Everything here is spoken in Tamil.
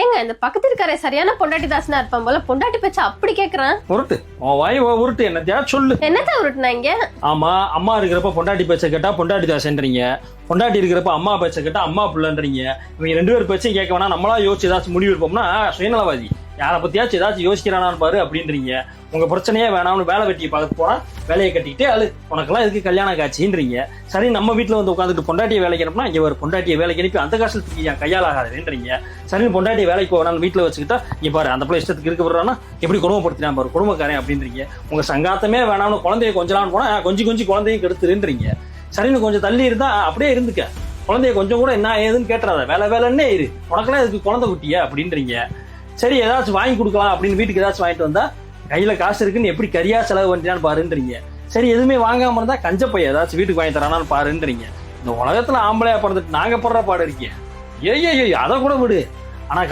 ஏங்க இந்த பக்கத்து இருக்காரே சரியான பொண்டாட்டி தாசனா இருப்பான் போல, பொண்டாட்டி பேச்ச அப்படி கேக்குறான். உருட்டு உன் வாய் உருட்டு, என்னத்தையா சொல்லு. என்னத்த உருட்டுனாங்க? ஆமா, அம்மா இருக்கிறப்ப பொண்டாட்டி பேச்ச கேட்டா பொண்டாட்டி தாசன்றீங்க, பொண்டாட்டி இருக்கிறப்ப அம்மா பேச்ச கேட்டா அம்மா பிள்ளைன்றீங்க. இவங்க 2 பேர் பேச்சையும் கேட்க வேணா, நம்மளா யோசிச்சு ஏதாச்சும் முடிவு எடுப்போம்னா சுயநலவாதி, யாரை பத்தியாச்சும் ஏதாச்சும் யோசிக்கிறானான்னு பாரு அப்படின்றீங்க. உங்க பிரச்சனையே வேணாம்னு வேலை வெட்டியை பார்க்க போனா வேலையை கட்டிக்கிட்டே அழு, உனக்கெல்லாம் எதுக்கு கல்யாண காட்சின்றீங்க. சரி, நம்ம வீட்டுல வந்து உட்காந்துட்டு பொண்டாட்டியை வேலைக்கு அனுப்புனா இங்க ஒரு பொண்டாட்டியை வேலைக்கு அனுப்பி அந்த காசத்துக்கு என் கையால் ஆகாதுன்றீங்க. சரி, பொண்டாட்டியை வேலைக்கு போவேன் வீட்டுல வச்சுக்கிட்டா இங்க பாரு அந்த பிள்ளை இஷ்டத்துக்கு இருக்க போடுறான்னா எப்படி குடும்பப்படுத்தினா பாரு குடும்பக்காரன் அப்படின்றீங்க. உங்க சங்காத்தமே வேணாம்னு குழந்தைய கொஞ்சலான்னு போனா கொஞ்சம் குழந்தையும் கெடுத்துருன்றீங்க. சரின்னு கொஞ்சம் தள்ளி இருந்தா அப்படியே இருந்துக்க, குழந்தைய கொஞ்சம் கூட என்ன ஏதுன்னு கேட்டுறாத, வேலைன்னே இரு, உனக்கெல்லாம் இதுக்கு குழந்தை குட்டியா அப்படின்றீங்க. சரி, ஏதாச்சும் வாங்கி கொடுக்கலாம் அப்படின்னு வீட்டுக்கு ஏதாச்சும் வாங்கிட்டு வந்தா கையில காசு இருக்குன்னு எப்படி கரியா செலவு பண்ணிட்டான்னு பாருன்றீங்க. சரி, எதுவுமே வாங்காம இருந்தா கஞ்ச பைய ஏதாச்சும் வீட்டுக்கு வாங்கி தரானான்னு பாருன்றீங்க. இந்த உலகத்துல ஆம்பளையா பிறந்துட்டு நாங்க படுற பாடு இருக்கேன். ஏய் அதை கூட விடு, ஆனா